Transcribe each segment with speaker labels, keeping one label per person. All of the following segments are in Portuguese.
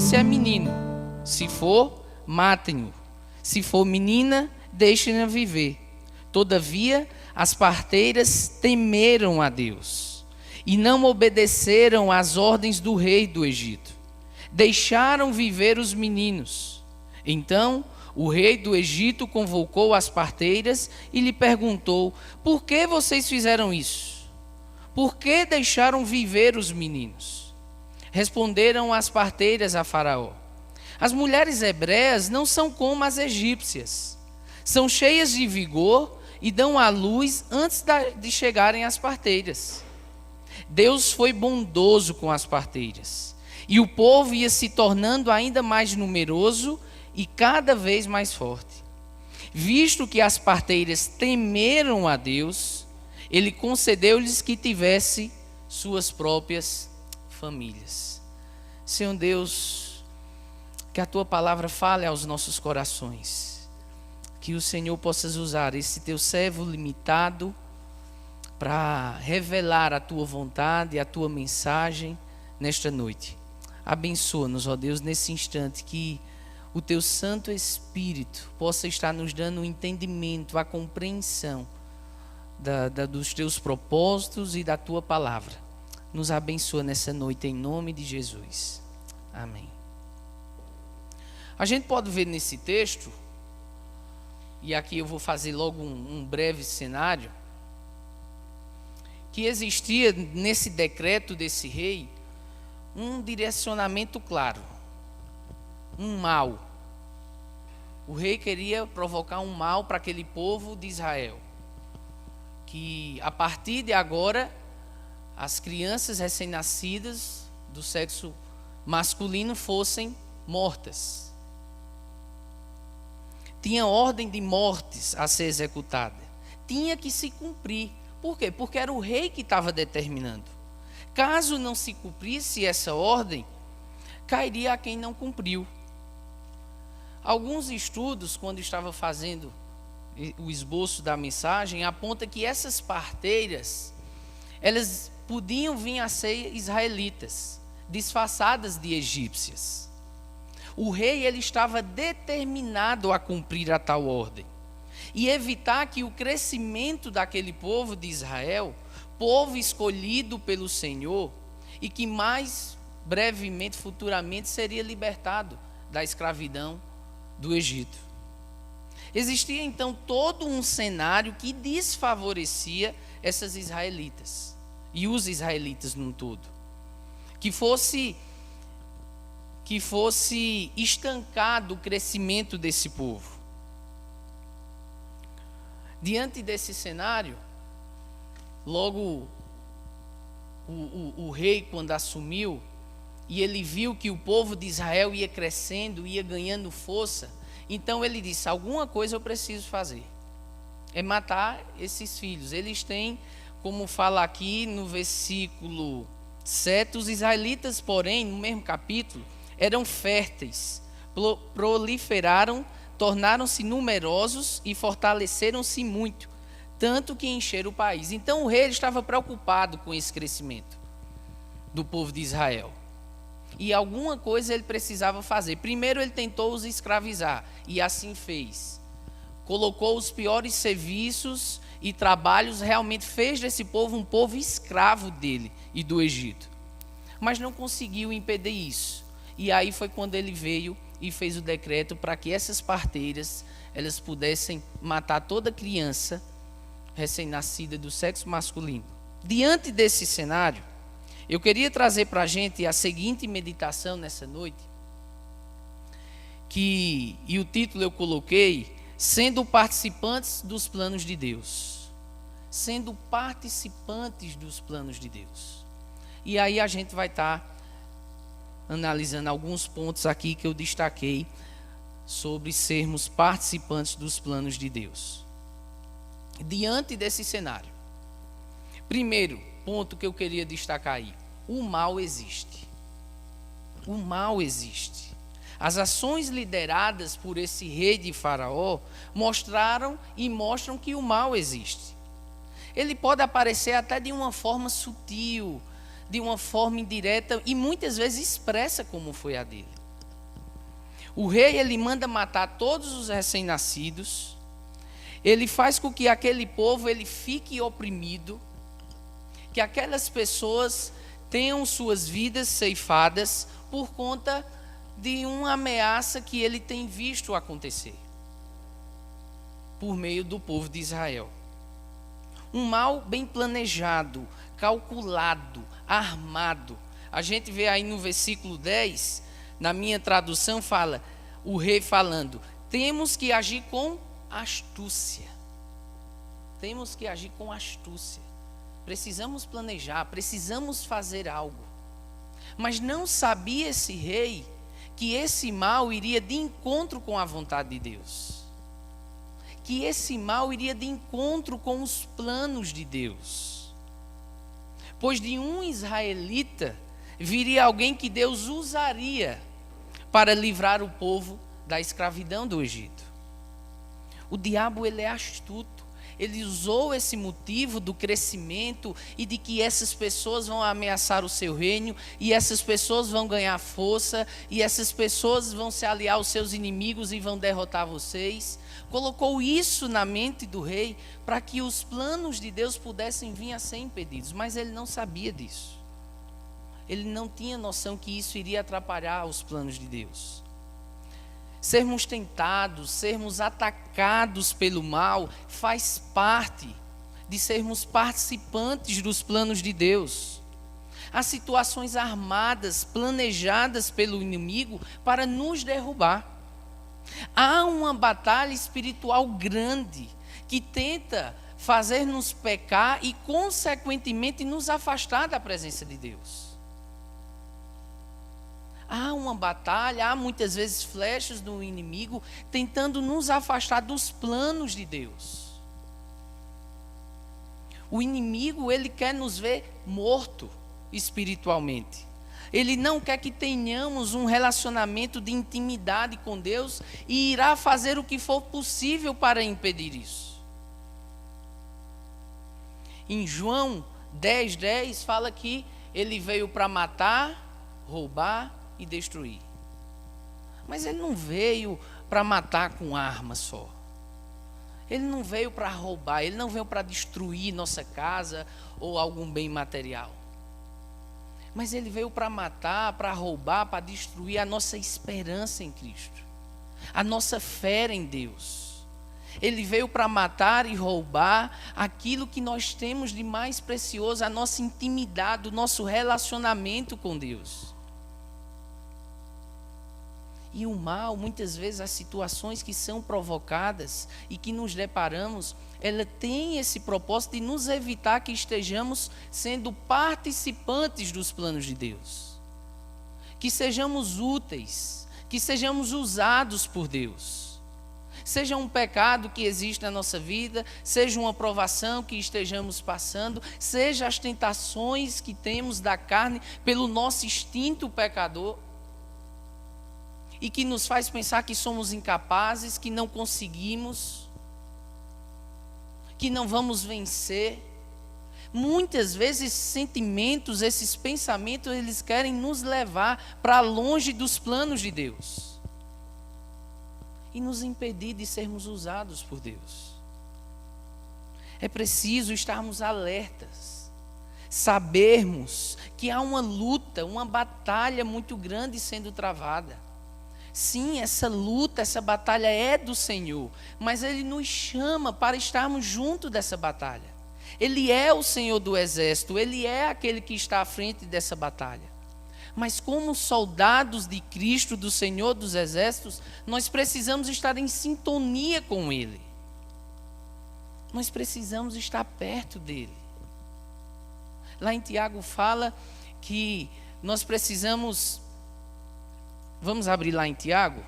Speaker 1: se é menino. Se for, matem-o. Se for menina, deixem-na viver. Todavia, as parteiras temeram a Deus e não obedeceram às ordens do rei do Egito. Deixaram viver os meninos. Então, o rei do Egito convocou as parteiras e lhe perguntou: por que vocês fizeram isso? Por que deixaram viver os meninos? Responderam as parteiras a Faraó: as mulheres hebreias não são como as egípcias. São cheias de vigor e dão à luz antes de chegarem às parteiras. Deus foi bondoso com as parteiras, e o povo ia se tornando ainda mais numeroso e cada vez mais forte. Visto que as parteiras temeram a Deus, Ele concedeu-lhes que tivesse suas próprias famílias. Senhor Deus, que a Tua palavra fale aos nossos corações, que o Senhor possa usar esse Teu servo limitado para revelar a Tua vontade e a Tua mensagem nesta noite. Abençoa-nos, ó Deus, nesse instante, que o Teu Santo Espírito possa estar nos dando o entendimento, a compreensão dos Teus propósitos e da Tua palavra. Nos abençoa nessa noite em nome de Jesus. Amém. A gente pode ver nesse texto, e aqui eu vou fazer logo um breve cenário, que existia nesse decreto desse rei um direcionamento claro, um mal. O rei queria provocar um mal para aquele povo de Israel, que a partir de agora as crianças recém-nascidas do sexo masculino fossem mortas. Tinha ordem de mortes a ser executada. Tinha que se cumprir. Por quê? Porque era o rei que estava determinando. Caso não se cumprisse essa ordem, cairia a quem não cumpriu. Alguns estudos, quando estava fazendo o esboço da mensagem, apontam que essas parteiras, elas podiam vir a ser israelitas, disfarçadas de egípcias. O rei, ele estava determinado a cumprir a tal ordem e evitar que o crescimento daquele povo de Israel, povo escolhido pelo Senhor e que mais brevemente, futuramente, seria libertado da escravidão do Egito. Existia então todo um cenário que desfavorecia essas israelitas e os israelitas num todo, que fosse estancado o crescimento desse povo. Diante desse cenário, logo o rei, quando assumiu, e ele viu que o povo de Israel ia crescendo, ia ganhando força, então ele disse: alguma coisa eu preciso fazer, é matar esses filhos. Eles têm, como fala aqui no versículo 7, os israelitas, porém, no mesmo capítulo, eram férteis, proliferaram, tornaram-se numerosos e fortaleceram-se muito, tanto que encheram o país. Então o rei estava preocupado com esse crescimento do povo de Israel. E alguma coisa ele precisava fazer. Primeiro ele tentou os escravizar, e assim fez. Colocou os piores serviços e trabalhos, realmente fez desse povo um povo escravo dele e do Egito. Mas não conseguiu impedir isso. E aí foi quando ele veio e fez o decreto para que essas parteiras, elas pudessem matar toda criança recém-nascida do sexo masculino. Diante desse cenário, eu queria trazer para a gente a seguinte meditação nessa noite, e o título eu coloquei: sendo participantes dos planos de Deus. Sendo participantes dos planos de Deus. E aí a gente vai estar analisando alguns pontos aqui que eu destaquei sobre sermos participantes dos planos de Deus. Diante desse cenário, primeiro ponto que eu queria destacar aí: o mal existe. O mal existe. As ações lideradas por esse rei de Faraó mostraram e mostram que o mal existe. Ele pode aparecer até de uma forma sutil, de uma forma indireta e muitas vezes expressa, como foi a dele. O rei, ele manda matar todos os recém-nascidos. Ele faz com que aquele povo ele fique oprimido, que aquelas pessoas tenham suas vidas ceifadas por conta de uma ameaça que ele tem visto acontecer por meio do povo de Israel. Um mal bem planejado, calculado, armado. A gente vê aí no versículo 10, na minha tradução fala, o rei falando, temos que agir com astúcia. Temos que agir com astúcia. Precisamos planejar, precisamos fazer algo. Mas não sabia esse rei que esse mal iria de encontro com a vontade de Deus. Que esse mal iria de encontro com os planos de Deus. Pois de um israelita viria alguém que Deus usaria para livrar o povo da escravidão do Egito. O diabo, ele é astuto. Ele usou esse motivo do crescimento e de que essas pessoas vão ameaçar o seu reino, e essas pessoas vão ganhar força, e essas pessoas vão se aliar aos seus inimigos e vão derrotar vocês. Colocou isso na mente do rei para que os planos de Deus pudessem vir a ser impedidos, mas ele não sabia disso. Ele não tinha noção que isso iria atrapalhar os planos de Deus. Sermos tentados, sermos atacados pelo mal, faz parte de sermos participantes dos planos de Deus. Há situações armadas, planejadas pelo inimigo para nos derrubar. Há uma batalha espiritual grande que tenta fazer-nos pecar e, consequentemente, nos afastar da presença de Deus. Há uma batalha, há muitas vezes flechas do inimigo tentando nos afastar dos planos de Deus. O inimigo, ele quer nos ver morto espiritualmente. Ele não quer que tenhamos um relacionamento de intimidade com Deus e irá fazer o que for possível para impedir isso. Em João 10:10 fala que ele veio para matar, roubar e destruir. Mas ele não veio para matar com arma só. Ele não veio para roubar, ele não veio para destruir nossa casa ou algum bem material. Mas ele veio para matar, para roubar, para destruir a nossa esperança em Cristo, a nossa fé em Deus. Ele veio para matar e roubar aquilo que nós temos de mais precioso, a nossa intimidade, o nosso relacionamento com Deus. E o mal, muitas vezes, as situações que são provocadas e que nos deparamos, ela tem esse propósito de nos evitar que estejamos sendo participantes dos planos de Deus. Que sejamos úteis, que sejamos usados por Deus. Seja um pecado que existe na nossa vida, seja uma provação que estejamos passando, seja as tentações que temos da carne pelo nosso instinto pecador, e que nos faz pensar que somos incapazes, que não conseguimos, que não vamos vencer. Muitas vezes esses sentimentos, esses pensamentos, eles querem nos levar para longe dos planos de Deus e nos impedir de sermos usados por Deus. É preciso estarmos alertas, sabermos que há uma luta, uma batalha muito grande sendo travada. Sim, essa luta, essa batalha é do Senhor, mas Ele nos chama para estarmos junto dessa batalha. Ele é o Senhor do exército, Ele é aquele que está à frente dessa batalha. Mas como soldados de Cristo, do Senhor dos exércitos, nós precisamos estar em sintonia com Ele. Nós precisamos estar perto dEle. Lá em Tiago fala que nós precisamos... Vamos abrir lá em Tiago.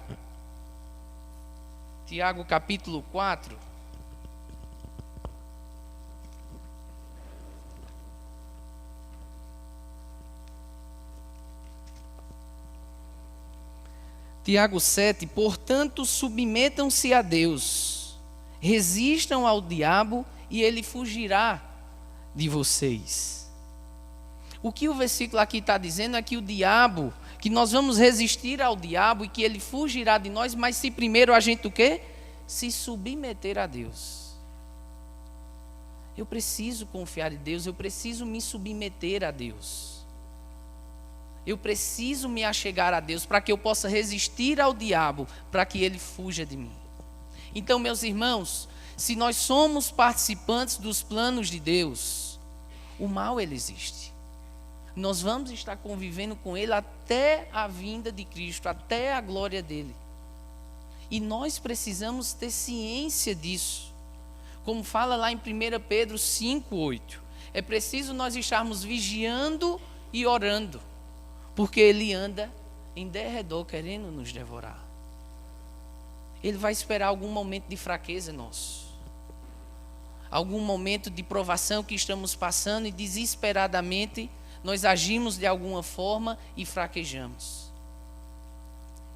Speaker 1: Tiago capítulo 4. Tiago 7. Portanto, submetam-se a Deus, resistam ao diabo e ele fugirá de vocês. O que o versículo aqui está dizendo é que o diabo, que nós vamos resistir ao diabo e que ele fugirá de nós, mas se primeiro a gente o quê? Se submeter a Deus. Eu preciso confiar em Deus, eu preciso me submeter a Deus. Eu preciso me achegar a Deus para que eu possa resistir ao diabo, para que ele fuja de mim. Então, meus irmãos, se nós somos participantes dos planos de Deus, o mal ele existe. Nós vamos estar convivendo com ele até a vinda de Cristo, até a glória dele. E nós precisamos ter ciência disso. Como fala lá em 1 Pedro 5,8. É preciso nós estarmos vigiando e orando, porque ele anda em derredor querendo nos devorar. Ele vai esperar algum momento de fraqueza nosso. Algum momento de provação que estamos passando e desesperadamente nós agimos de alguma forma e fraquejamos.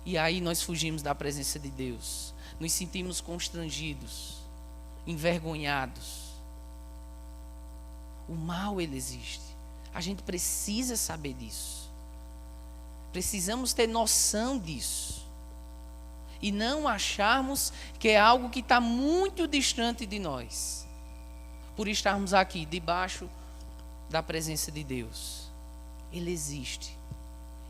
Speaker 1: E aí nós fugimos da presença de Deus. Nos sentimos constrangidos, envergonhados. O mal ele existe. A gente precisa saber disso. Precisamos ter noção disso. E não acharmos que é algo que está muito distante de nós. Por estarmos aqui debaixo da presença de Deus. Ele existe.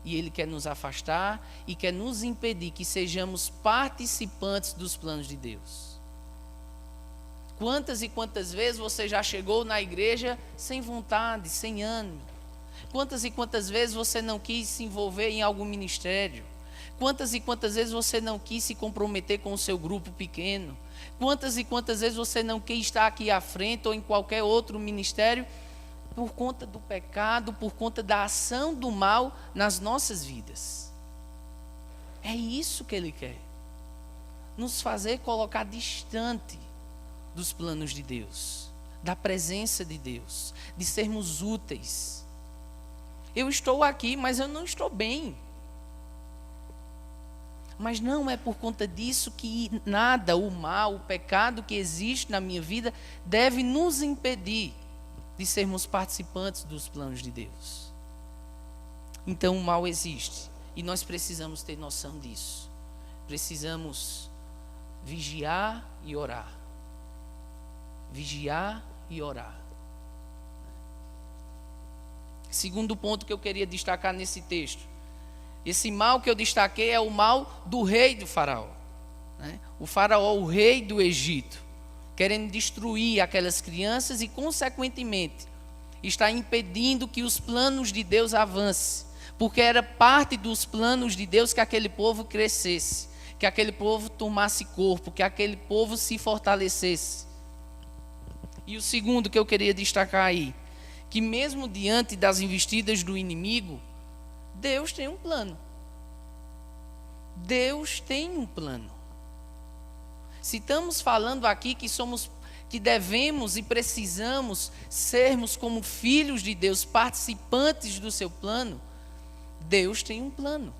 Speaker 1: E Ele quer nos afastar e quer nos impedir que sejamos participantes dos planos de Deus. Quantas e quantas vezes você já chegou na igreja sem vontade, sem ânimo? Quantas e quantas vezes você não quis se envolver em algum ministério? Quantas e quantas vezes você não quis se comprometer com o seu grupo pequeno? Quantas e quantas vezes você não quis estar aqui à frente ou em qualquer outro ministério por conta do pecado, por conta da ação do mal nas nossas vidas? É isso que Ele quer. Nos fazer colocar distante dos planos de Deus, da presença de Deus, de sermos úteis. Eu estou aqui, mas eu não estou bem. Mas não é por conta disso que nada, o mal, o pecado que existe na minha vida deve nos impedir de sermos participantes dos planos de Deus. Então o mal existe e nós precisamos ter noção disso. Precisamos vigiar e orar. Vigiar e orar. Segundo ponto que eu queria destacar nesse texto. Esse mal que eu destaquei é o mal do rei do faraó. O faraó, o rei do Egito, querendo destruir aquelas crianças e, consequentemente, está impedindo que os planos de Deus avancem. Porque era parte dos planos de Deus que aquele povo crescesse, que aquele povo tomasse corpo, que aquele povo se fortalecesse. E o segundo que eu queria destacar aí, que mesmo diante das investidas do inimigo, Deus tem um plano. Deus tem um plano. Se estamos falando aqui que devemos e precisamos sermos como filhos de Deus, participantes do seu plano, Deus tem um plano.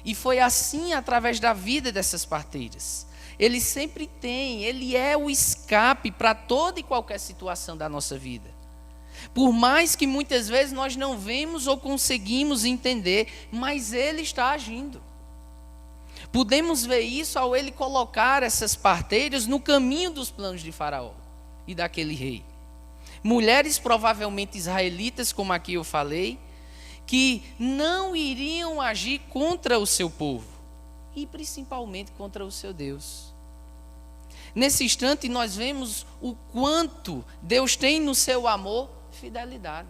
Speaker 1: E foi assim através da vida dessas parteiras. Ele sempre tem, Ele é o escape para toda e qualquer situação da nossa vida. Por mais que muitas vezes nós não vemos ou conseguimos entender, mas Ele está agindo. Podemos ver isso ao Ele colocar essas parteiras no caminho dos planos de Faraó e daquele rei. Mulheres provavelmente israelitas, como aqui eu falei, que não iriam agir contra o seu povo e principalmente contra o seu Deus. Nesse instante nós vemos o quanto Deus tem no seu amor fidelidade.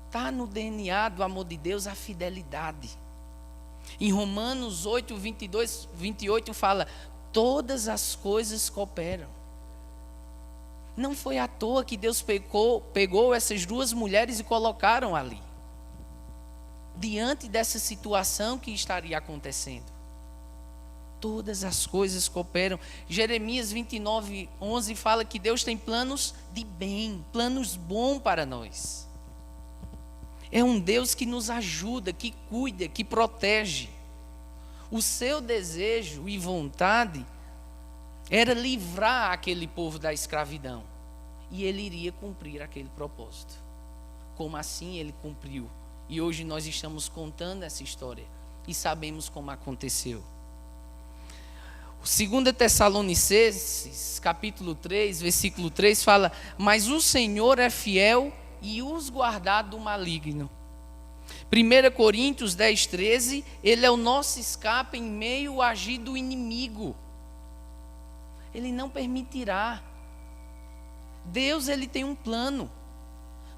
Speaker 1: Está no DNA do amor de Deus a fidelidade. Em Romanos 8, 22, 28 fala: todas as coisas cooperam. Não foi à toa que Deus pegou essas duas mulheres e colocaram ali, diante dessa situação que estaria acontecendo. Todas as coisas cooperam. Jeremias 29, 11 fala que Deus tem planos de bem, planos bons para nós. É um Deus que nos ajuda, que cuida, que protege. O seu desejo e vontade era livrar aquele povo da escravidão. E Ele iria cumprir aquele propósito. como assim ele cumpriu. E hoje nós estamos contando essa história e sabemos como aconteceu. O 2 Tessalonicenses, capítulo 3, versículo 3 fala: mas o Senhor é fiel e os guardará do maligno. 1 Coríntios 10, 13, ele é o nosso escape em meio ao agir do inimigo. Ele não permitirá. Deus, ele tem um plano.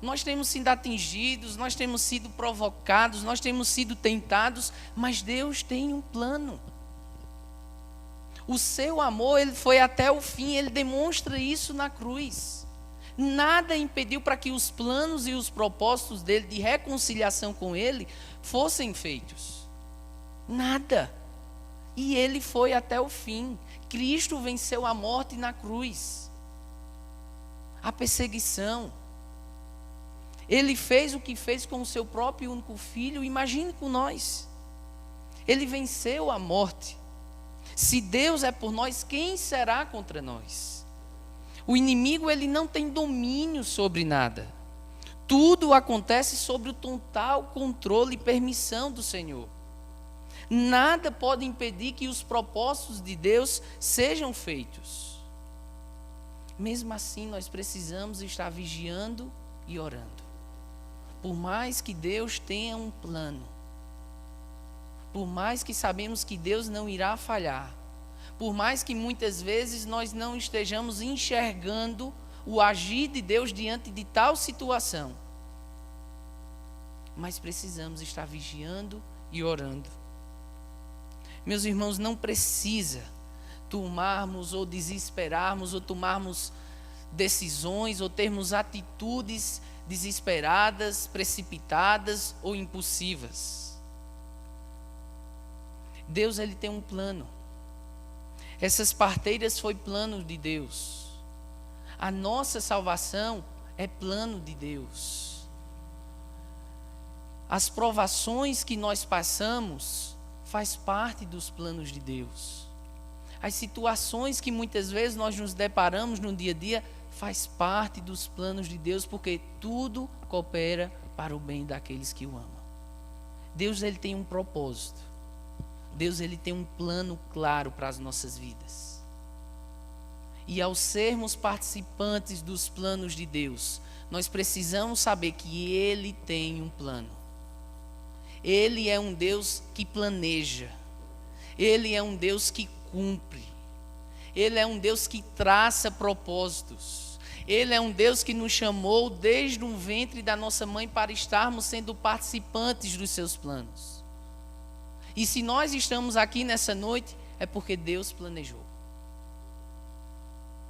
Speaker 1: Nós temos sido atingidos, nós temos sido provocados, nós temos sido tentados, mas Deus tem um plano. O seu amor, ele foi até o fim, ele demonstra isso na cruz. Nada impediu para que os planos e os propósitos dele de reconciliação com ele fossem feitos. Nada. E ele foi até o fim. Cristo venceu a morte na cruz, a perseguição. Ele fez o que fez com o seu próprio único filho. Imagine com nós. Ele venceu a morte. Se Deus é por nós, quem será contra nós? O inimigo, ele não tem domínio sobre nada. Tudo acontece sobre o total controle e permissão do Senhor. Nada pode impedir que os propósitos de Deus sejam feitos. Mesmo assim, nós precisamos estar vigiando e orando. Por mais que Deus tenha um plano, por mais que sabemos que Deus não irá falhar, por mais que muitas vezes nós não estejamos enxergando o agir de Deus diante de tal situação, mas precisamos estar vigiando e orando. Meus irmãos, não precisa tomarmos ou desesperarmos ou tomarmos decisões ou termos atitudes desesperadas, precipitadas ou impulsivas. Deus, ele tem um plano. Essas parteiras foi plano de Deus. A nossa salvação é plano de Deus. As provações que nós passamos faz parte dos planos de Deus. As situações que muitas vezes nós nos deparamos no dia a dia faz parte dos planos de Deus, porque tudo coopera para o bem daqueles que o amam. Deus, ele tem um propósito. Deus, ele tem um plano claro para as nossas vidas. E ao sermos participantes dos planos de Deus, nós precisamos saber que ele tem um plano. Ele é um Deus que planeja. Ele é um Deus que cumpre. Ele é um Deus que traça propósitos. Ele é um Deus que nos chamou desde o ventre da nossa mãe para estarmos sendo participantes dos seus planos. E se nós estamos aqui nessa noite, é porque Deus planejou.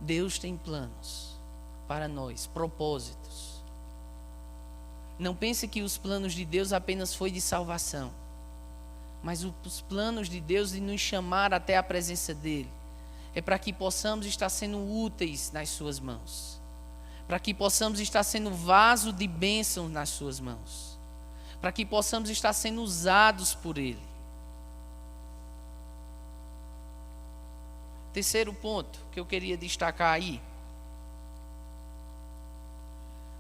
Speaker 1: Deus tem planos para nós, propósitos. Não pense que os planos de Deus apenas foi de salvação, mas os planos de Deus de nos chamar até a presença dEle, é para que possamos estar sendo úteis nas suas mãos, para que possamos estar sendo vaso de bênção nas suas mãos, para que possamos estar sendo usados por Ele. Terceiro ponto que eu queria destacar aí.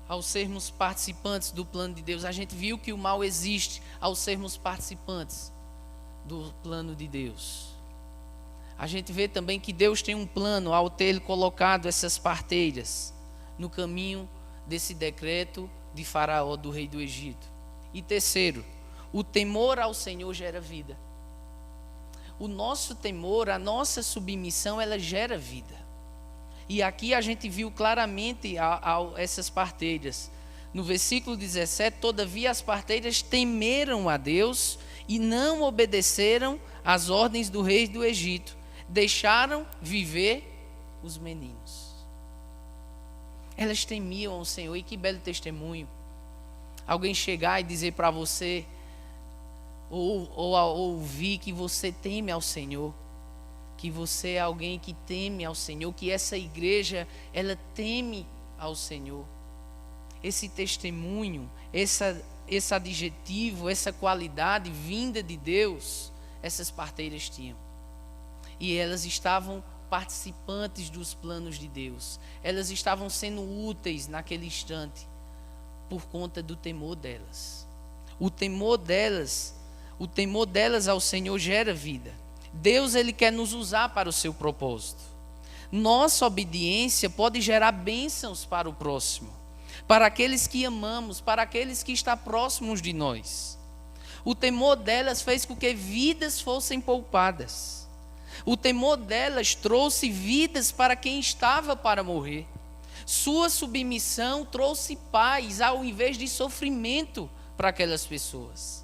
Speaker 1: Ao sermos participantes do plano de Deus, a gente viu que o mal existe ao sermos participantes do plano de Deus. A gente vê também que Deus tem um plano ao ter colocado essas parteiras no caminho desse decreto de Faraó, do rei do Egito. E terceiro, o temor ao Senhor gera vida. O nosso temor, a nossa submissão, ela gera vida. E aqui a gente viu claramente essas parteiras. No versículo 17, todavia as parteiras temeram a Deus e não obedeceram às ordens do rei do Egito. Deixaram viver os meninos. Elas temiam ao Senhor. E que belo testemunho. Alguém chegar e dizer para você, ou ouvir que você teme ao Senhor, que você é alguém que teme ao Senhor, que essa igreja, ela teme ao Senhor. Esse testemunho, esse adjetivo, essa qualidade vinda de Deus, essas parteiras tinham. E elas estavam participantes dos planos de Deus. Elas estavam sendo úteis naquele instante por conta do temor delas. O temor delas ao Senhor gera vida. Deus, Ele quer nos usar para o seu propósito. Nossa obediência pode gerar bênçãos para o próximo, para aqueles que amamos, para aqueles que estão próximos de nós. O temor delas fez com que vidas fossem poupadas. O temor delas trouxe vidas para quem estava para morrer. Sua submissão trouxe paz ao invés de sofrimento para aquelas pessoas.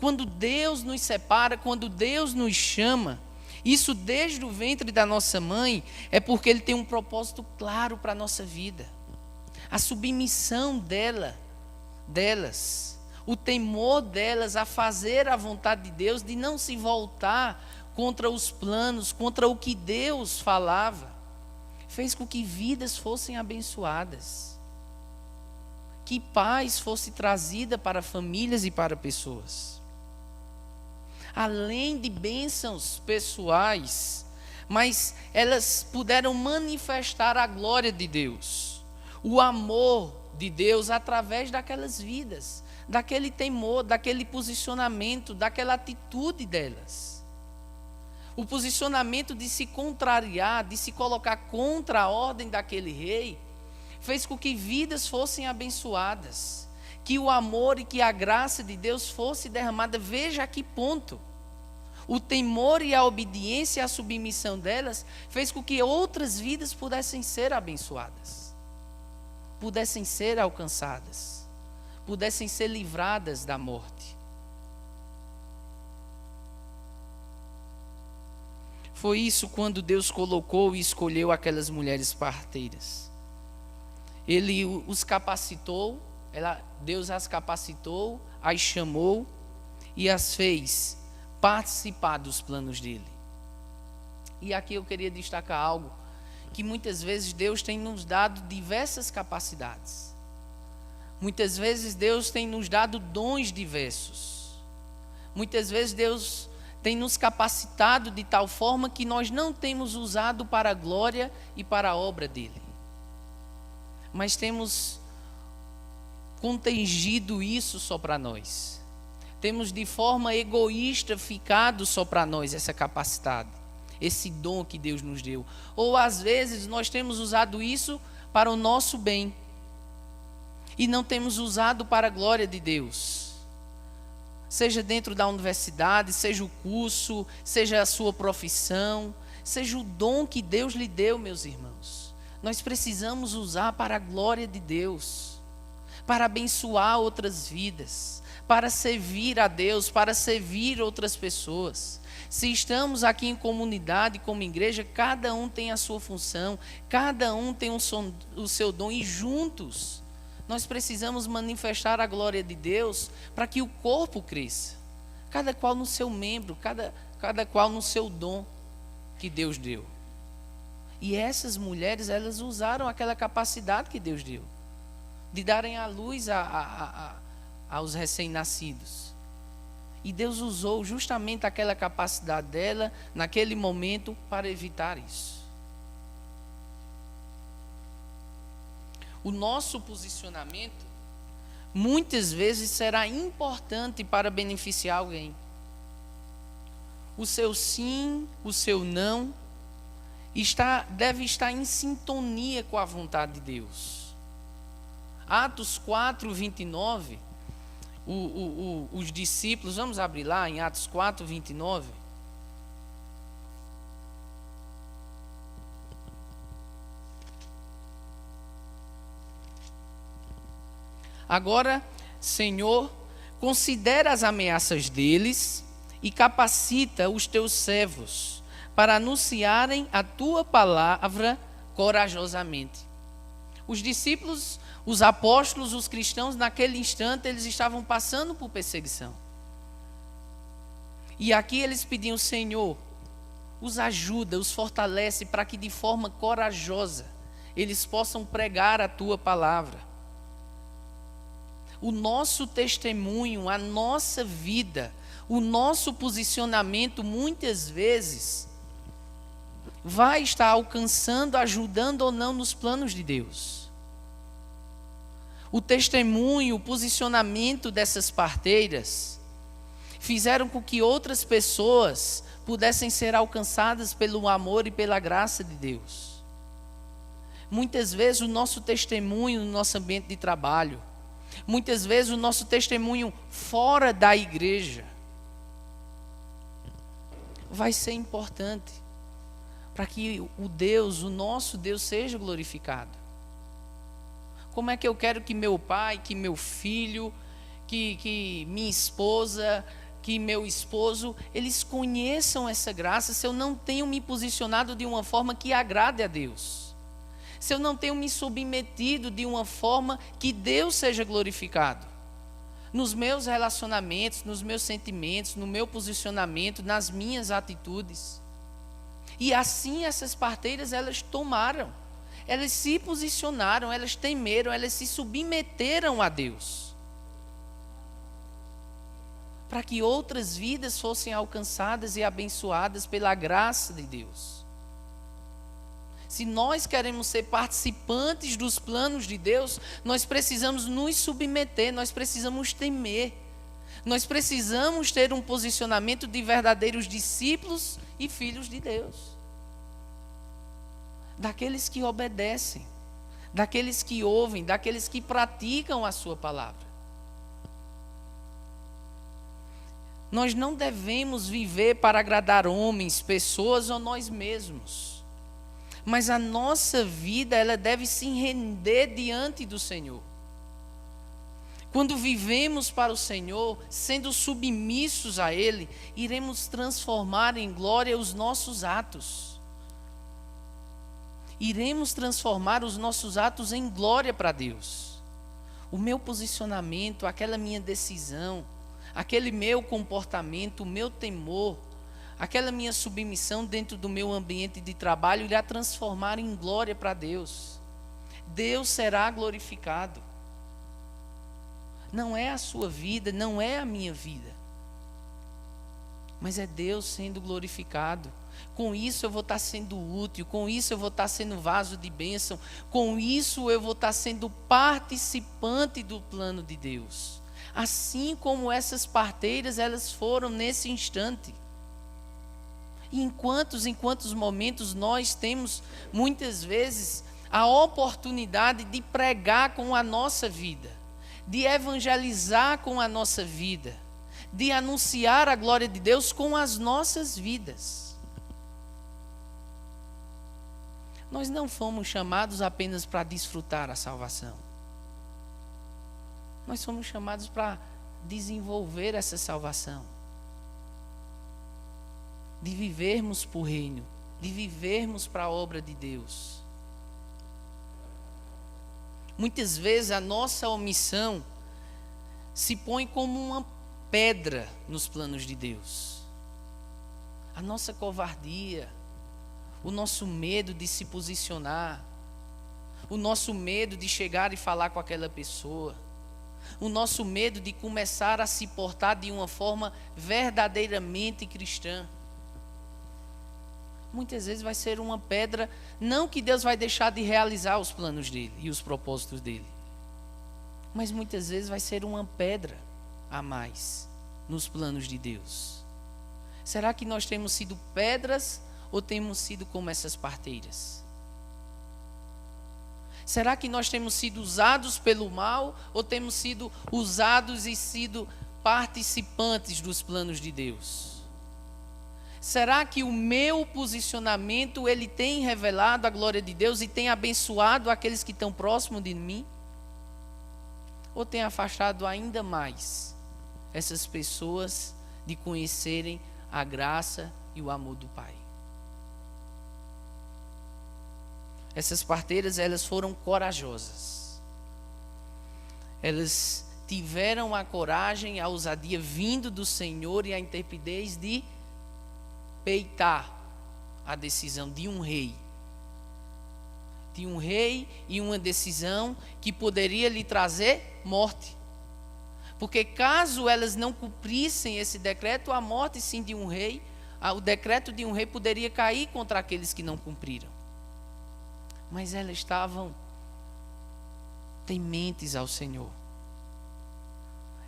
Speaker 1: Quando Deus nos separa, quando Deus nos chama, isso desde o ventre da nossa mãe, é porque Ele tem um propósito claro para a nossa vida. A submissão delas, o temor delas a fazer a vontade de Deus, de não se voltar contra os planos, contra o que Deus falava, fez com que vidas fossem abençoadas, que paz fosse trazida para famílias e para pessoas. Além de bênçãos pessoais, mas elas puderam manifestar a glória de Deus, o amor de Deus através daquelas vidas, daquele temor, daquele posicionamento, daquela atitude delas. O posicionamento de se contrariar, de se colocar contra a ordem daquele rei, fez com que vidas fossem abençoadas, que o amor e que a graça de Deus fosse derramada. Veja a que ponto. O temor e a obediência e a submissão delas fez com que outras vidas pudessem ser abençoadas, pudessem ser alcançadas, pudessem ser livradas da morte. Foi isso quando Deus colocou e escolheu aquelas mulheres parteiras. Ele os capacitou, Deus as capacitou, as chamou e as fez participar dos planos dele. E aqui eu queria destacar algo, que muitas vezes Deus tem nos dado diversas capacidades. Muitas vezes Deus tem nos dado dons diversos. Muitas vezes Deus tem nos capacitado de tal forma que nós não temos usado para a glória e para a obra dele. Mas temos contingido isso só para nós. Temos de forma egoísta ficado só para nós essa capacidade, esse dom que Deus nos deu. Ou às vezes nós temos usado isso para o nosso bem e não temos usado para a glória de Deus. Seja dentro da universidade, seja o curso, seja a sua profissão, seja o dom que Deus lhe deu, meus irmãos. Nós precisamos usar para a glória de Deus, para abençoar outras vidas, para servir a Deus, para servir outras pessoas. Se estamos aqui em comunidade, como igreja, cada um tem a sua função, cada um tem o seu dom, e juntos nós precisamos manifestar a glória de Deus para que o corpo cresça, cada qual no seu membro, cada qual no seu dom que Deus deu. E essas mulheres, elas usaram aquela capacidade que Deus deu, de darem a luz aos recém-nascidos. E Deus usou justamente aquela capacidade dela, naquele momento, para evitar isso. O nosso posicionamento, muitas vezes, será importante para beneficiar alguém. O seu sim, o seu não, deve estar em sintonia com a vontade de Deus. Atos 4, 29, os discípulos, vamos abrir lá em Atos 4, 29. Agora, Senhor, considera as ameaças deles e capacita os teus servos para anunciarem a tua palavra corajosamente. Os discípulos, os apóstolos, os cristãos, naquele instante, eles estavam passando por perseguição. E aqui eles pediam: Senhor, os ajuda, os fortalece para que de forma corajosa eles possam pregar a tua palavra. O nosso testemunho, a nossa vida, o nosso posicionamento, muitas vezes, vai estar alcançando, ajudando ou não nos planos de Deus. O testemunho, o posicionamento dessas parteiras fizeram com que outras pessoas pudessem ser alcançadas pelo amor e pela graça de Deus. Muitas vezes o nosso testemunho no nosso ambiente de trabalho, muitas vezes o nosso testemunho fora da igreja, vai ser importante para que o nosso Deus seja glorificado. Como é que eu quero que meu pai, que meu filho, que minha esposa, que meu esposo, eles conheçam essa graça se eu não tenho me posicionado de uma forma que agrade a Deus? Se eu não tenho me submetido de uma forma que Deus seja glorificado? Nos meus relacionamentos, nos meus sentimentos, no meu posicionamento, nas minhas atitudes. E assim essas parteiras, elas tomaram. Elas se posicionaram, elas temeram, elas se submeteram a Deus, para que outras vidas fossem alcançadas e abençoadas pela graça de Deus. Se nós queremos ser participantes dos planos de Deus, nós precisamos nos submeter, nós precisamos temer, nós precisamos ter um posicionamento de verdadeiros discípulos e filhos de Deus. Daqueles que obedecem, daqueles que ouvem, daqueles que praticam a sua palavra. Nós não devemos viver para agradar homens, pessoas ou nós mesmos. Mas a nossa vida, ela deve se render diante do Senhor. Quando vivemos para o Senhor, sendo submissos a Ele, iremos transformar em glória os nossos atos. Iremos transformar os nossos atos em glória para Deus. O meu posicionamento, aquela minha decisão, aquele meu comportamento, o meu temor, aquela minha submissão dentro do meu ambiente de trabalho irá transformar em glória para Deus. Deus será glorificado. Não é a sua vida, não é a minha vida, mas é Deus sendo glorificado. Com isso eu vou estar sendo útil, com isso eu vou estar sendo vaso de bênção, com isso eu vou estar sendo participante do plano de Deus. Assim como essas parteiras, elas foram nesse instante. E em quantos momentos nós temos, muitas vezes, a oportunidade de pregar com a nossa vida, de evangelizar com a nossa vida, de anunciar a glória de Deus com as nossas vidas. Nós não fomos chamados apenas para desfrutar a salvação. Nós fomos chamados para desenvolver essa salvação. De vivermos para o reino, de vivermos para a obra de Deus. Muitas vezes a nossa omissão se põe como uma pedra nos planos de Deus. A nossa covardia, o nosso medo de se posicionar, o nosso medo de chegar e falar com aquela pessoa, o nosso medo de começar a se portar de uma forma verdadeiramente cristã. Muitas vezes vai ser uma pedra, não que Deus vai deixar de realizar os planos dele e os propósitos dele, mas muitas vezes vai ser uma pedra a mais nos planos de Deus. Será que nós temos sido pedras ou temos sido como essas parteiras? Será que nós temos sido usados pelo mal ou temos sido usados e sido participantes dos planos de Deus? Será que o meu posicionamento ele tem revelado a glória de Deus e tem abençoado aqueles que estão próximos de mim? Ou tem afastado ainda mais essas pessoas de conhecerem a graça e o amor do Pai? Essas parteiras, elas foram corajosas. Elas tiveram a coragem, a ousadia vindo do Senhor e a intrepidez de peitar a decisão de um rei. De um rei e uma decisão que poderia lhe trazer morte. Porque caso elas não cumprissem esse decreto, a morte sim de um rei, o decreto de um rei poderia cair contra aqueles que não cumpriram. Mas elas estavam tementes ao Senhor.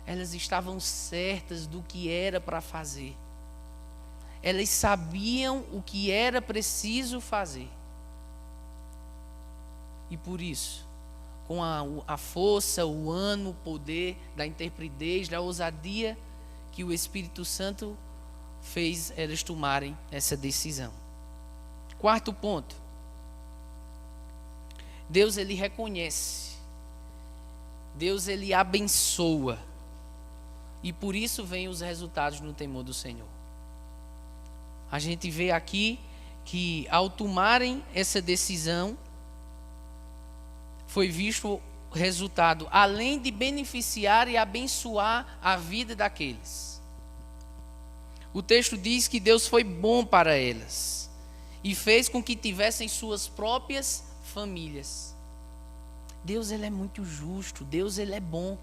Speaker 1: Elas estavam certas do que era para fazer. Elas sabiam o que era preciso fazer. E por isso, com a força, o ânimo, o poder da intrepidez, da ousadia que o Espírito Santo fez elas tomarem essa decisão. Quarto ponto. Deus, ele reconhece. Deus, ele abençoa. E por isso vêm os resultados no temor do Senhor. A gente vê aqui que ao tomarem essa decisão, foi visto o resultado, além de beneficiar e abençoar a vida daqueles. O texto diz que Deus foi bom para elas e fez com que tivessem suas próprias famílias. Deus, ele é muito justo, Deus, ele é bom.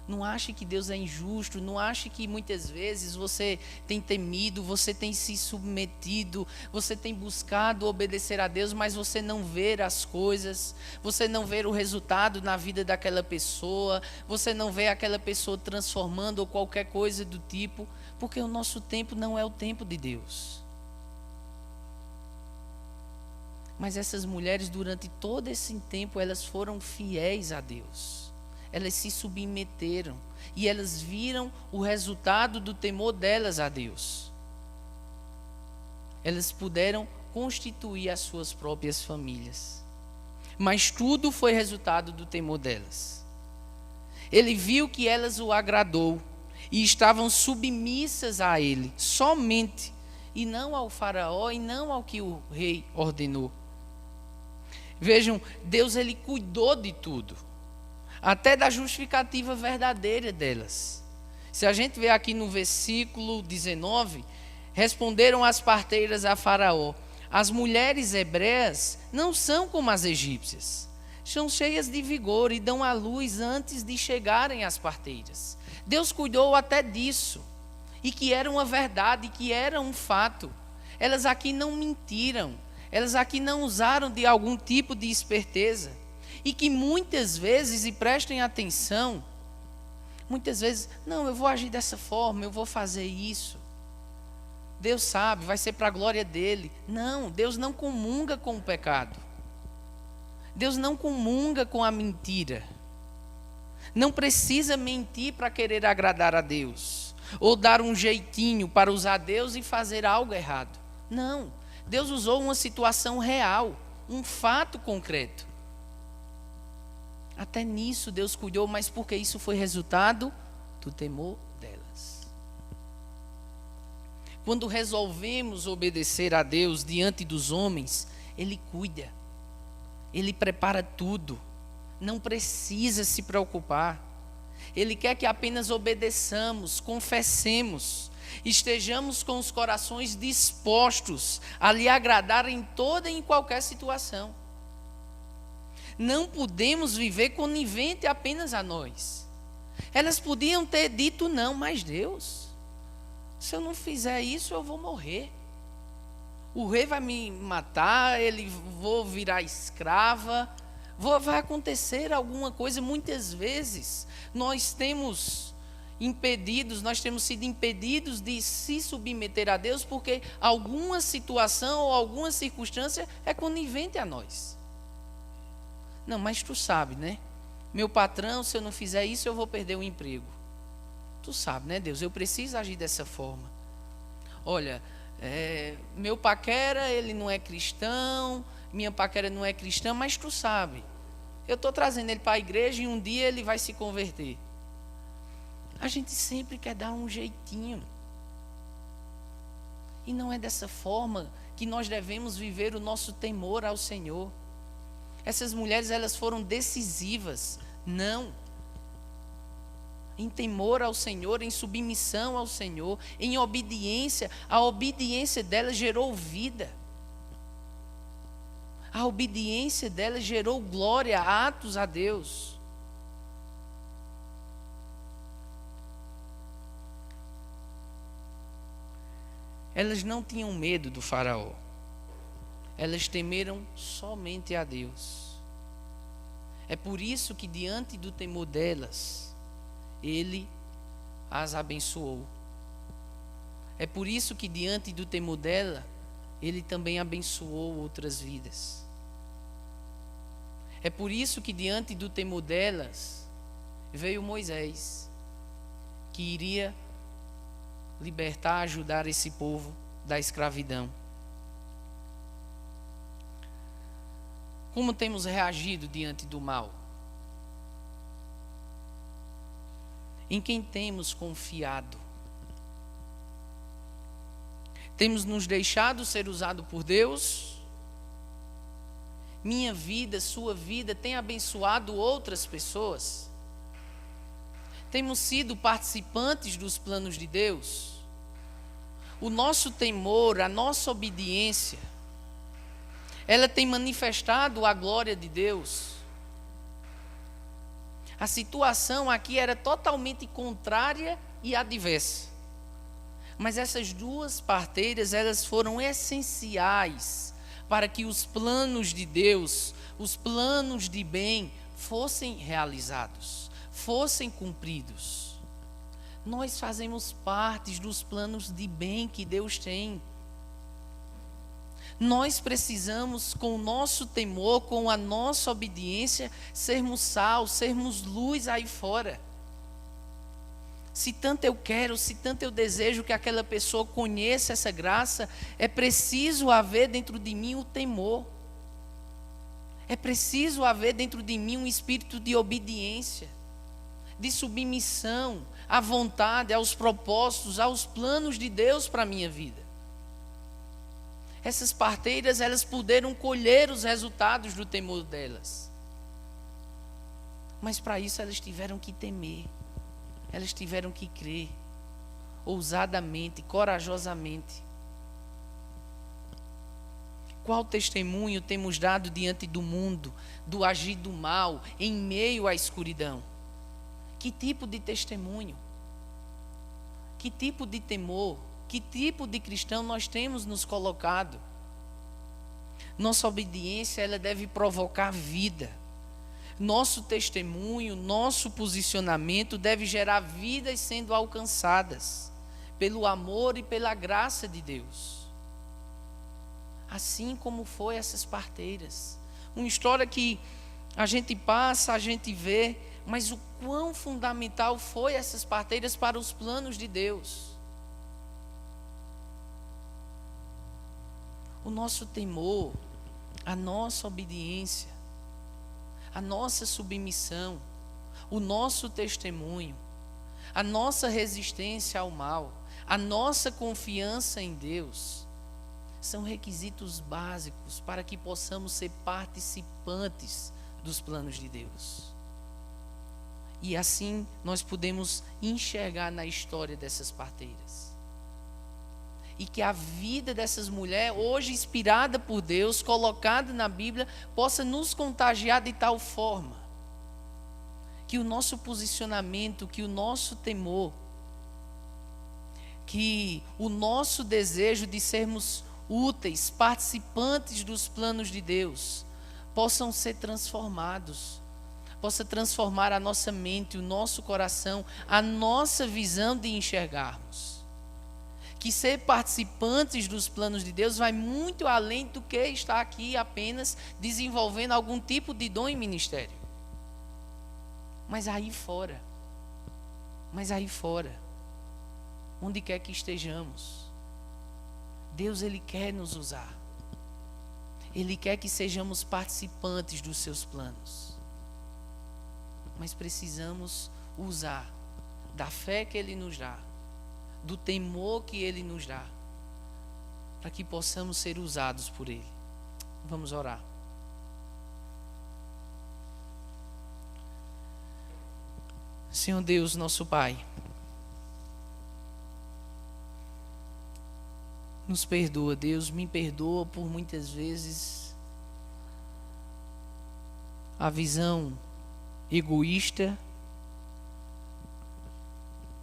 Speaker 1: Não ache que Deus é injusto, não ache que muitas vezes você tem temido, você tem se submetido, você tem buscado obedecer a Deus, mas você não vê as coisas, você não vê o resultado na vida daquela pessoa, você não vê aquela pessoa transformando ou qualquer coisa do tipo, porque o nosso tempo não é o tempo de Deus. Mas essas mulheres, durante todo esse tempo, elas foram fiéis a Deus. Elas se submeteram e elas viram o resultado do temor delas a Deus. Elas puderam constituir as suas próprias famílias. Mas tudo foi resultado do temor delas. Ele viu que elas o agradou e estavam submissas a ele, somente, e não ao faraó e não ao que o rei ordenou. Vejam, Deus, ele cuidou de tudo. Até da justificativa verdadeira delas. Se a gente ver aqui no versículo 19, responderam as parteiras a Faraó: as mulheres hebreias não são como as egípcias, são cheias de vigor e dão à luz antes de chegarem às parteiras. Deus cuidou até disso, e que era uma verdade, que era um fato. Elas aqui não mentiram, elas aqui não usaram de algum tipo de esperteza. E que muitas vezes, e prestem atenção, muitas vezes, não, eu vou agir dessa forma, eu vou fazer isso. Deus sabe, vai ser para a glória dele. Não, Deus não comunga com o pecado. Deus não comunga com a mentira. Não precisa mentir para querer agradar a Deus. Ou dar um jeitinho para usar Deus e fazer algo errado. Não, Deus usou uma situação real, um fato concreto. Até nisso Deus cuidou, mas porque isso foi resultado do temor delas. Quando resolvemos obedecer a Deus diante dos homens, Ele cuida, Ele prepara tudo, não precisa se preocupar. Ele quer que apenas obedeçamos, confessemos, estejamos com os corações dispostos a lhe agradar em toda e em qualquer situação. Não podemos viver conivente apenas a nós. Elas podiam ter dito não, mas Deus, se eu não fizer isso, eu vou morrer. O rei vai me matar, vou virar escrava, vai acontecer alguma coisa. Muitas vezes nós temos sido impedidos de se submeter a Deus porque alguma situação ou alguma circunstância é conivente a nós. Não, mas tu sabe, né? Meu patrão, se eu não fizer isso, eu vou perder o emprego. Tu sabe, né, Deus? Eu preciso agir dessa forma. Olha, meu paquera, ele não é cristão, minha paquera não é cristã, mas tu sabe. Eu estou trazendo ele para a igreja e um dia ele vai se converter. A gente sempre quer dar um jeitinho. E não é dessa forma que nós devemos viver o nosso temor ao Senhor. Essas mulheres, elas foram decisivas, não. Em temor ao Senhor, em submissão ao Senhor, em obediência. A obediência delas gerou vida. A obediência delas gerou glória, atos a Deus. Elas não tinham medo do faraó. Elas temeram somente a Deus. É por isso que diante do temor delas, Ele as abençoou. É por isso que diante do temor dela, Ele também abençoou outras vidas. É por isso que diante do temor delas, veio Moisés, que iria libertar, ajudar esse povo da escravidão. Como temos reagido diante do mal? Em quem temos confiado? Temos nos deixado ser usado por Deus? Minha vida, sua vida tem abençoado outras pessoas? Temos sido participantes dos planos de Deus? O nosso temor, a nossa obediência, ela tem manifestado a glória de Deus? A situação aqui era totalmente contrária e adversa. Mas essas duas parteiras, elas foram essenciais para que os planos de Deus, os planos de bem, fossem realizados, fossem cumpridos. Nós fazemos parte dos planos de bem que Deus tem. Nós precisamos, com o nosso temor, com a nossa obediência, sermos sal, sermos luz aí fora. Se tanto eu quero, se tanto eu desejo que aquela pessoa conheça essa graça, é preciso haver dentro de mim o temor. É preciso haver dentro de mim um espírito de obediência, de submissão à vontade, aos propósitos, aos planos de Deus para a minha vida. Essas parteiras, elas puderam colher os resultados do temor delas. Mas para isso elas tiveram que temer. Elas tiveram que crer. Ousadamente, corajosamente. Qual testemunho temos dado diante do mundo, do agir do mal, em meio à escuridão? Que tipo de testemunho? Que tipo de temor? Que tipo de cristão nós temos nos colocado? Nossa obediência, ela deve provocar vida. Nosso testemunho, nosso posicionamento deve gerar vidas sendo alcançadas pelo amor e pela graça de Deus. Assim como foi essas parteiras. Uma história que a gente passa, a gente vê, mas o quão fundamental foi essas parteiras para os planos de Deus. O nosso temor, a nossa obediência, a nossa submissão, o nosso testemunho, a nossa resistência ao mal, a nossa confiança em Deus, são requisitos básicos para que possamos ser participantes dos planos de Deus. E assim nós podemos enxergar na história dessas parteiras. E que a vida dessas mulheres, hoje inspirada por Deus, colocada na Bíblia, possa nos contagiar de tal forma que o nosso posicionamento, que o nosso temor, que o nosso desejo de sermos úteis, participantes dos planos de Deus, possam ser transformados, possa transformar a nossa mente, o nosso coração, a nossa visão de enxergarmos. Que ser participantes dos planos de Deus vai muito além do que estar aqui apenas desenvolvendo algum tipo de dom e ministério. Mas aí fora, onde quer que estejamos, Deus, Ele quer nos usar. Ele quer que sejamos participantes dos seus planos. Mas precisamos usar da fé que Ele nos dá, do temor que Ele nos dá, para que possamos ser usados por Ele. Vamos orar. Senhor Deus, nosso Pai, nos perdoa, Deus, me perdoa por muitas vezes a visão egoísta,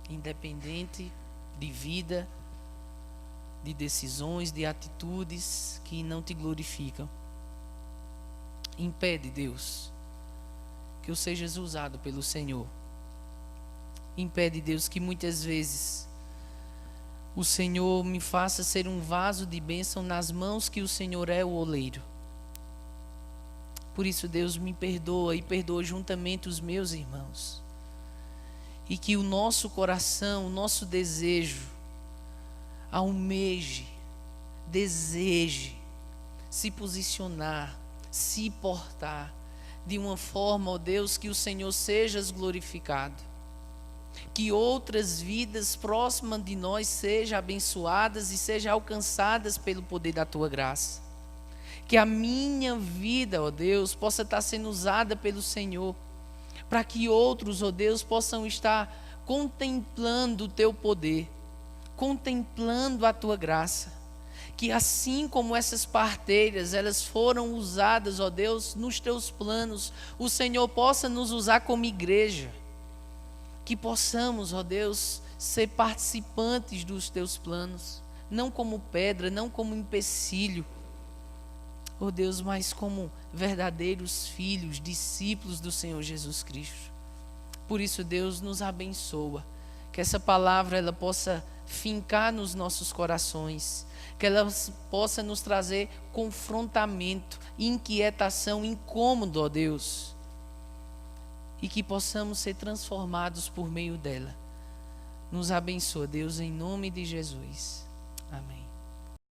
Speaker 1: independente de vida, de decisões, de atitudes que não te glorificam. Impede, Deus, que eu seja usado pelo Senhor. Impede, Deus, que muitas vezes o Senhor me faça ser um vaso de bênção nas mãos que o Senhor é o oleiro. Por isso, Deus, me perdoa e perdoa juntamente os meus irmãos. E que o nosso coração, o nosso desejo, almeje, deseje se posicionar, se portar de uma forma, ó Deus, que o Senhor seja glorificado. Que outras vidas próximas de nós sejam abençoadas e sejam alcançadas pelo poder da Tua graça. Que a minha vida, ó Deus, possa estar sendo usada pelo Senhor, para que outros, ó Deus, possam estar contemplando o Teu poder, contemplando a Tua graça. Que assim como essas parteiras, elas foram usadas, ó Deus, nos Teus planos, o Senhor possa nos usar como igreja. Que possamos, ó Deus, ser participantes dos Teus planos, não como pedra, não como empecilho, ó Deus, mas como verdadeiros filhos, discípulos do Senhor Jesus Cristo. Por isso, Deus, nos abençoa, que essa palavra ela possa fincar nos nossos corações, que ela possa nos trazer confrontamento, inquietação, incômodo, ó Deus, e que possamos ser transformados por meio dela. Nos abençoa, Deus, em nome de Jesus. Amém.